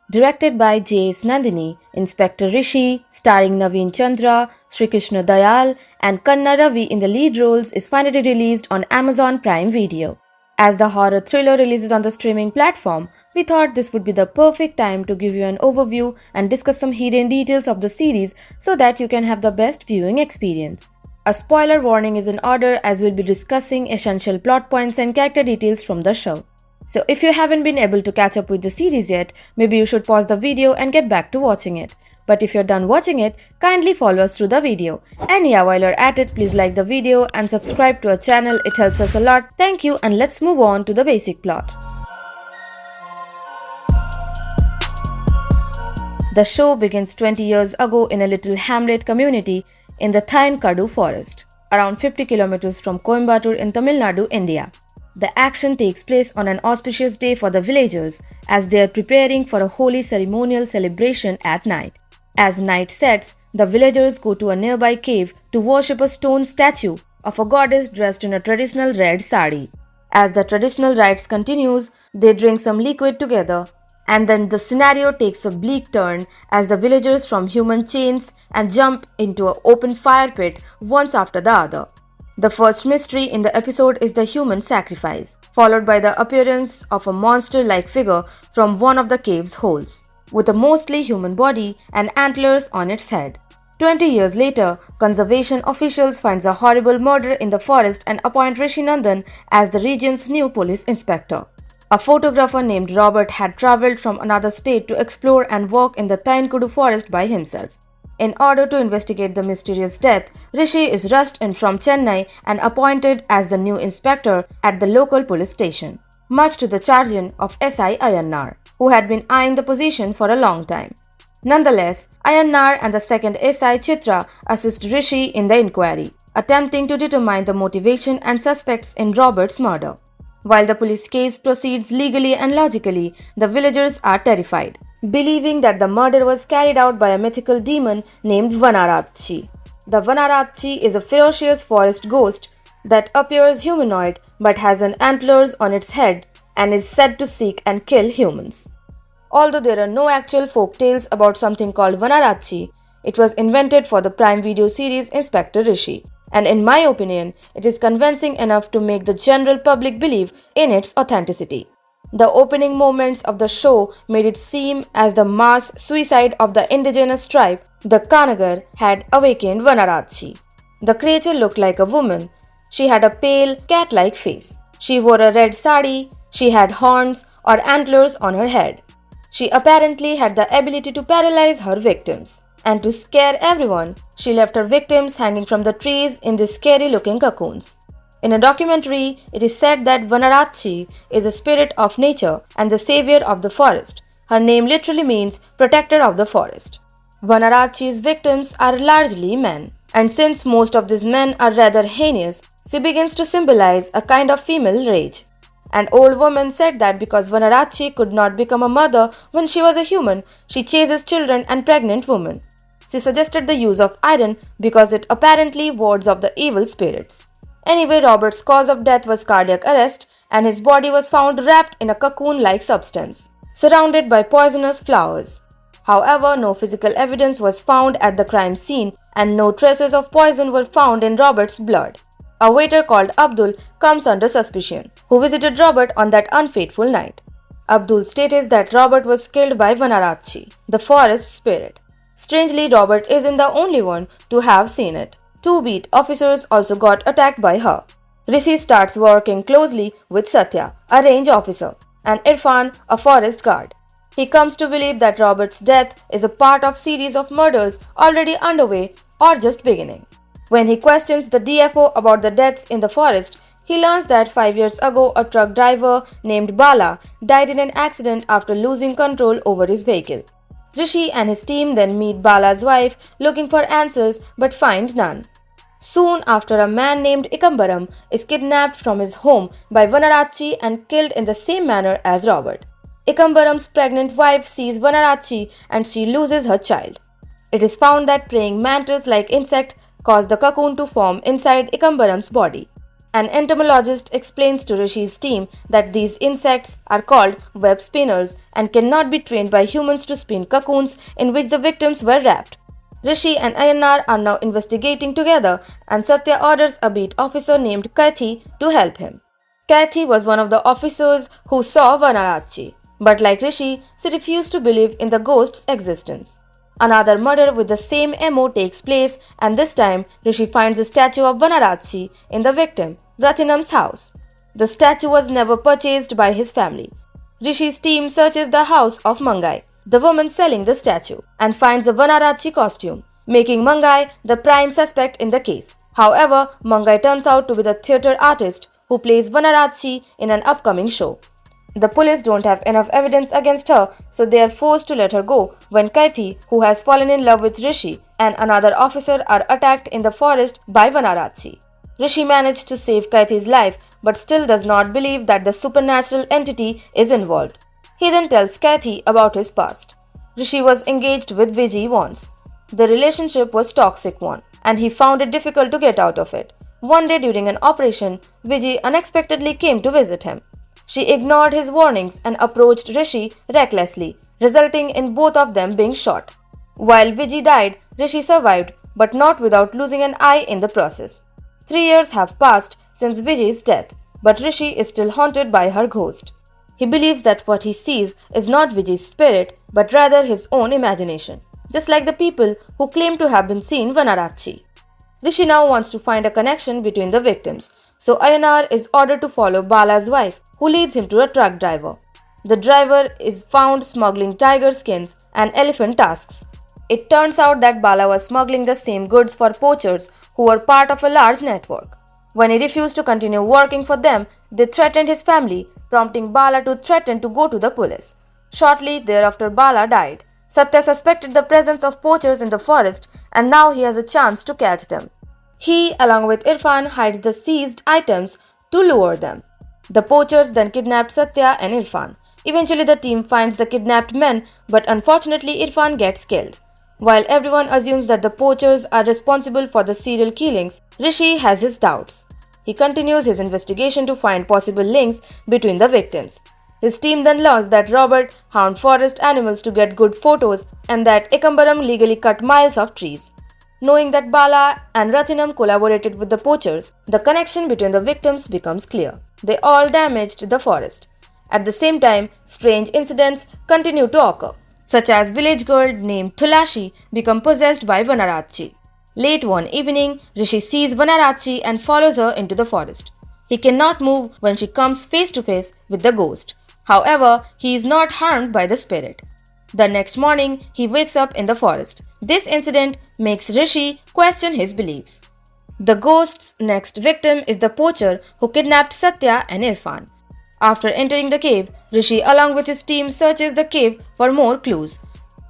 Directed by J.S. Nandini, Inspector Rishi, starring Naveen Chandra, Sri Krishna Dayal, and Kanna Ravi in the lead roles, is finally released on Amazon Prime Video. As the horror thriller releases on the streaming platform, we thought this would be the perfect time to give you an overview and discuss some hidden details of the series so that you can have the best viewing experience. A spoiler warning is in order as we'll be discussing essential plot points and character details from the show. So if you haven't been able to catch up with the series yet, maybe you should pause the video and get back to watching it. But if you're done watching it, kindly follow us through the video. And yeah, while you're at it, please like the video and subscribe to our channel, it helps us a lot. Thank you, and let's move on to the basic plot. The show begins 20 years ago in a little hamlet community in the Thainkadu forest, around 50 kilometers from Coimbatore in Tamil Nadu, India. The action takes place on an auspicious day for the villagers as they are preparing for a holy ceremonial celebration at night. As night sets, the villagers go to a nearby cave to worship a stone statue of a goddess dressed in a traditional red sari. As the traditional rites continues, they drink some liquid together, and then the scenario takes a bleak turn as the villagers form human chains and jump into an open fire pit once after the other. The first mystery in the episode is the human sacrifice, followed by the appearance of a monster-like figure from one of the cave's holes, with a mostly human body and antlers on its head. 20 years later, conservation officials find a horrible murder in the forest and appoint Rishi Nandan as the region's new police inspector. A photographer named Robert had travelled from another state to explore and walk in the Thainkadu forest by himself. In order to investigate the mysterious death, Rishi is rushed in from Chennai and appointed as the new inspector at the local police station, much to the chagrin of S.I. Ayannar, who had been eyeing the position for a long time. Nonetheless, Ayannar and the second S.I. Chitra assist Rishi in the inquiry, attempting to determine the motivation and suspects in Robert's murder. While the police case proceeds legally and logically, the villagers are terrified, believing that the murder was carried out by a mythical demon named Vanarachi. The Vanarachi is a ferocious forest ghost that appears humanoid but has an antlers on its head and is said to seek and kill humans. Although there are no actual folk tales about something called Vanarachi, it was invented for the Prime Video series Inspector Rishi, and in my opinion, it is convincing enough to make the general public believe in its authenticity. The opening moments of the show made it seem as the mass suicide of the indigenous tribe, the Kanagar, had awakened Vanarachi. The creature looked like a woman. She had a pale, cat-like face. She wore a red sari. She had horns or antlers on her head. She apparently had the ability to paralyze her victims. And to scare everyone, she left her victims hanging from the trees in these scary-looking cocoons. In a documentary, it is said that Vanarachi is a spirit of nature and the savior of the forest. Her name literally means protector of the forest. Vanarachi's victims are largely men, and since most of these men are rather heinous, she begins to symbolize a kind of female rage. An old woman said that because Vanarachi could not become a mother when she was a human, she chases children and pregnant women. She suggested the use of iron because it apparently wards off the evil spirits. Anyway, Robert's cause of death was cardiac arrest, and his body was found wrapped in a cocoon-like substance, surrounded by poisonous flowers. However, no physical evidence was found at the crime scene, and no traces of poison were found in Robert's blood. A waiter called Abdul comes under suspicion, who visited Robert on that unfaithful night. Abdul stated that Robert was killed by Vanarachi, the forest spirit. Strangely, Robert isn't the only one to have seen it. Two beat officers also got attacked by her. Rishi starts working closely with Satya, a range officer, and Irfan, a forest guard. He comes to believe that Robert's death is a part of series of murders already underway or just beginning. When he questions the DFO about the deaths in the forest, he learns that 5 years ago a truck driver named Bala died in an accident after losing control over his vehicle. Rishi and his team then meet Bala's wife looking for answers but find none. Soon after, a man named Ikambaram is kidnapped from his home by Vanarachi and killed in the same manner as Robert. Ikambaram's pregnant wife sees Vanarachi and she loses her child. It is found that praying mantis-like insect caused the cocoon to form inside Ikambaram's body. An entomologist explains to Rishi's team that these insects are called web spinners and cannot be trained by humans to spin cocoons in which the victims were wrapped. Rishi and Ayanar are now investigating together, and Satya orders a beat officer named Kathy to help him. Kathy was one of the officers who saw Vanarachi, but like Rishi, she refused to believe in the ghost's existence. Another murder with the same MO takes place, and this time Rishi finds a statue of Vanarachi in the victim, Rathinam's house. The statue was never purchased by his family. Rishi's team searches the house of Mangai, the woman selling the statue, and finds a Vanarachi costume, making Mangai the prime suspect in the case. However, Mangai turns out to be the theatre artist who plays Vanarachi in an upcoming show. The police don't have enough evidence against her, so they are forced to let her go when Kathy, who has fallen in love with Rishi, and another officer are attacked in the forest by Vanarachi. Rishi managed to save Kathy's life but still does not believe that the supernatural entity is involved. He then tells Kathy about his past. Rishi was engaged with Vijay once. The relationship was toxic one, and he found it difficult to get out of it. One day during an operation, Vijay unexpectedly came to visit him. She ignored his warnings and approached Rishi recklessly, resulting in both of them being shot. While Vijay died, Rishi survived, but not without losing an eye in the process. 3 years have passed since Vijay's death, but Rishi is still haunted by her ghost. He believes that what he sees is not Vijay's spirit, but rather his own imagination, just like the people who claim to have been seen Vanarachi. Rishi now wants to find a connection between the victims, so Ayanar is ordered to follow Bala's wife, who leads him to a truck driver. The driver is found smuggling tiger skins and elephant tusks. It turns out that Bala was smuggling the same goods for poachers who were part of a large network. When he refused to continue working for them, they threatened his family, prompting Bala to threaten to go to the police. Shortly thereafter, Bala died. Satya suspected the presence of poachers in the forest, and now he has a chance to catch them. He, along with Irfan, hides the seized items to lure them. The poachers then kidnapped Satya and Irfan. Eventually, the team finds the kidnapped men, but unfortunately, Irfan gets killed. While everyone assumes that the poachers are responsible for the serial killings, Rishi has his doubts. He continues his investigation to find possible links between the victims. His team then learns that Robert hound forest animals to get good photos and that Ekambaram legally cut miles of trees. Knowing that Bala and Rathinam collaborated with the poachers, the connection between the victims becomes clear. They all damaged the forest. At the same time, strange incidents continue to occur, such as village girl named Thulashi become possessed by Vanarachi. Late one evening, Rishi sees Vanarachi and follows her into the forest. He cannot move when she comes face to face with the ghost. However, he is not harmed by the spirit. The next morning, he wakes up in the forest. This incident makes Rishi question his beliefs. The ghost's next victim is the poacher who kidnapped Satya and Irfan. After entering the cave, Rishi along with his team searches the cave for more clues.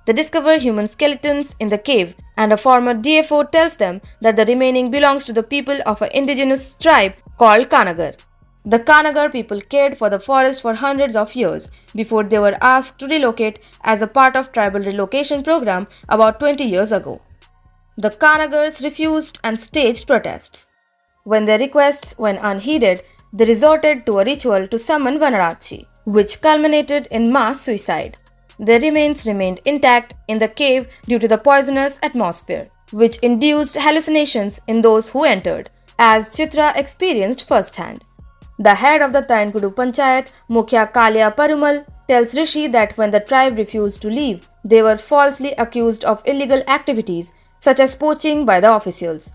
They discover human skeletons in the cave, and a former DFO tells them that the remaining belongs to the people of an indigenous tribe called Kanagar. The Kanagar people cared for the forest for hundreds of years before they were asked to relocate as a part of tribal relocation program about 20 years ago. The Kanagars refused and staged protests. When their requests went unheeded, they resorted to a ritual to summon Vanarachi, which culminated in mass suicide. Their remains remained intact in the cave due to the poisonous atmosphere, which induced hallucinations in those who entered, as Chitra experienced firsthand. The head of the Tainkudu Panchayat, Mukhya Kalya Parumal, tells Rishi that when the tribe refused to leave, they were falsely accused of illegal activities such as poaching by the officials.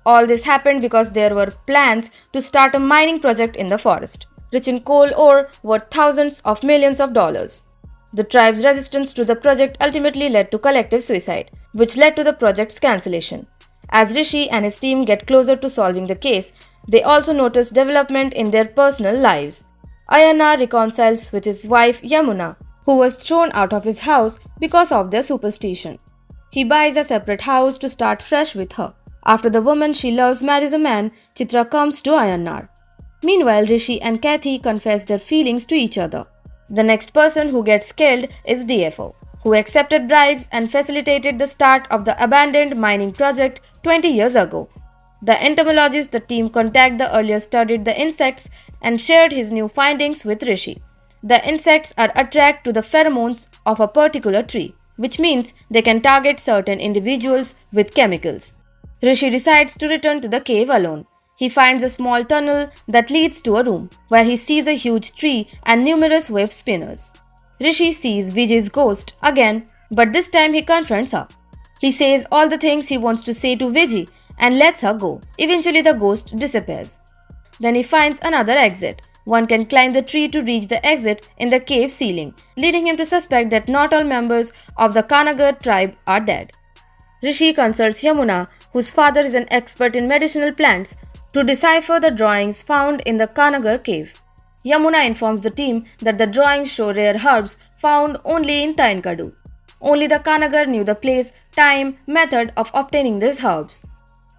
All this happened because there were plans to start a mining project in the forest, rich in coal ore worth thousands of millions of dollars. The tribe's resistance to the project ultimately led to collective suicide, which led to the project's cancellation. As Rishi and his team get closer to solving the case, they also notice development in their personal lives. Ayanar reconciles with his wife Yamuna, who was thrown out of his house because of their superstition. He buys a separate house to start fresh with her. After the woman she loves marries a man, Chitra comes to Ayanar. Meanwhile, Rishi and Kathy confess their feelings to each other. The next person who gets killed is DFO, who accepted bribes and facilitated the start of the abandoned mining project 20 years ago. The entomologist the team contact the earlier studied the insects and shared his new findings with Rishi. The insects are attracted to the pheromones of a particular tree, which means they can target certain individuals with chemicals. Rishi decides to return to the cave alone. He finds a small tunnel that leads to a room, where he sees a huge tree and numerous web spinners. Rishi sees Vijay's ghost again, but this time he confronts her. He says all the things he wants to say to Vijay and lets her go. Eventually the ghost disappears. Then he finds another exit. One can climb the tree to reach the exit in the cave ceiling, leading him to suspect that not all members of the Kanagar tribe are dead. Rishi consults Yamuna, whose father is an expert in medicinal plants, to decipher the drawings found in the Kanagar cave. Yamuna informs the team that the drawings show rare herbs found only in Tainkadu. Only the Kanagar knew the place, time, method of obtaining these herbs.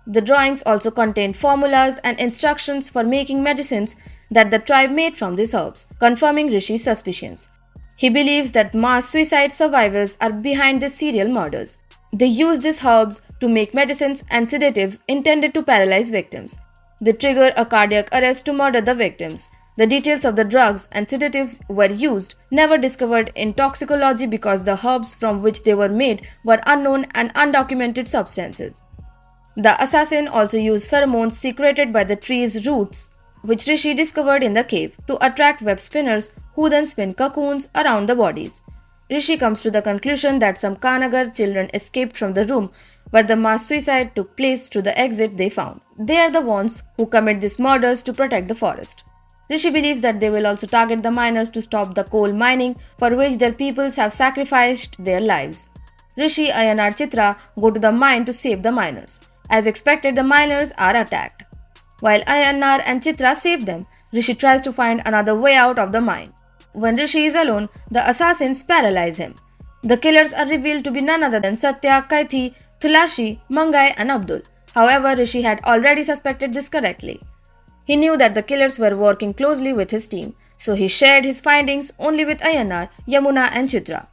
The drawings also contained formulas and instructions for making medicines that the tribe made from these herbs, confirming Rishi's suspicions. He believes that mass suicide survivors are behind these serial murders. They use these herbs to make medicines and sedatives intended to paralyze victims. They trigger a cardiac arrest to murder the victims. The details of the drugs and sedatives were used, never discovered in toxicology because the herbs from which they were made were unknown and undocumented substances. The assassin also used pheromones secreted by the tree's roots, which Rishi discovered in the cave, to attract web spinners who then spin cocoons around the bodies. Rishi comes to the conclusion that some Kanagar children escaped from the room where the mass suicide took place to the exit they found. They are the ones who commit these murders to protect the forest. Rishi believes that they will also target the miners to stop the coal mining for which their peoples have sacrificed their lives. Rishi, Ayanar, Chitra go to the mine to save the miners. As expected, the miners are attacked. While Ayanar and Chitra save them, Rishi tries to find another way out of the mine. When Rishi is alone, the assassins paralyze him. The killers are revealed to be none other than Satya, Kaithi, Tulashi, Mangai and Abdul. However, Rishi had already suspected this correctly. He knew that the killers were working closely with his team, so he shared his findings only with Ayanar, Yamuna and Chitra.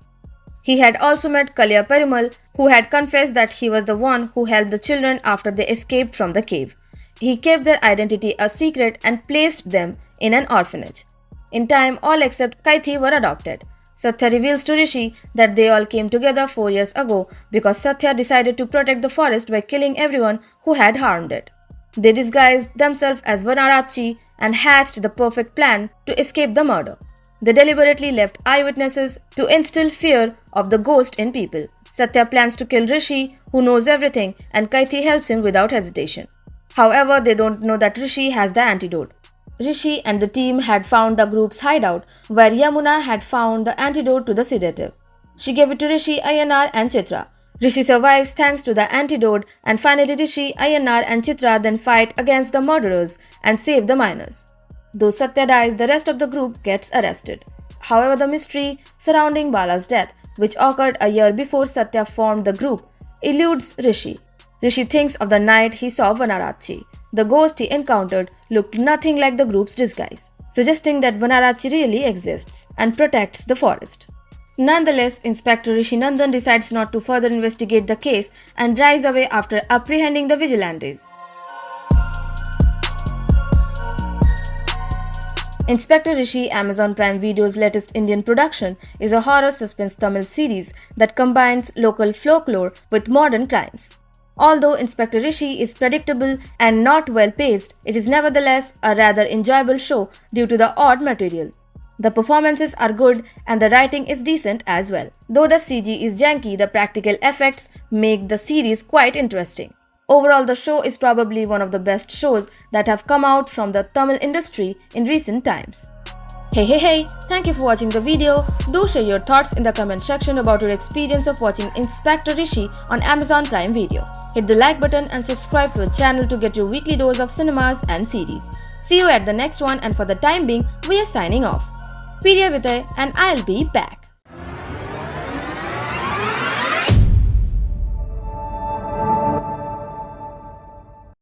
He had also met Kalya Perimal, who had confessed that he was the one who helped the children after they escaped from the cave. He kept their identity a secret and placed them in an orphanage. In time, all except Kaithi were adopted. Satya reveals to Rishi that they all came together 4 years ago because Satya decided to protect the forest by killing everyone who had harmed it. They disguised themselves as Vanarachi and hatched the perfect plan to escape the murder. They deliberately left eyewitnesses to instill fear of the ghost in people. Satya plans to kill Rishi, who knows everything, and Kaithi helps him without hesitation. However, they don't know that Rishi has the antidote. Rishi and the team had found the group's hideout, where Yamuna had found the antidote to the sedative. She gave it to Rishi, Ayanar and Chitra. Rishi survives thanks to the antidote, and finally Rishi, Ayanar and Chitra then fight against the murderers and save the miners. Though Satya dies, the rest of the group gets arrested. However, the mystery surrounding Bala's death, which occurred a year before Satya formed the group, eludes Rishi. Rishi thinks of the night he saw Vanarachi. The ghost he encountered looked nothing like the group's disguise, suggesting that Vanarachi really exists and protects the forest. Nonetheless, Inspector Rishi Nandan decides not to further investigate the case and drives away after apprehending the vigilantes. Inspector Rishi, Amazon Prime Video's latest Indian production, is a horror suspense Tamil series that combines local folklore with modern crimes. Although Inspector Rishi is predictable and not well paced, it is nevertheless a rather enjoyable show due to the odd material. The performances are good and the writing is decent as well. Though the CG is janky, the practical effects make the series quite interesting. Overall, the show is probably one of the best shows that have come out from the Tamil industry in recent times. Hey, thank you for watching the video. Do share your thoughts in the comment section about your experience of watching Inspector Rishi on Amazon Prime Video. Hit the like button and subscribe to our channel to get your weekly dose of cinemas and series. See you at the next one, and for the time being, we are signing off. Priya Vitay and I'll be back.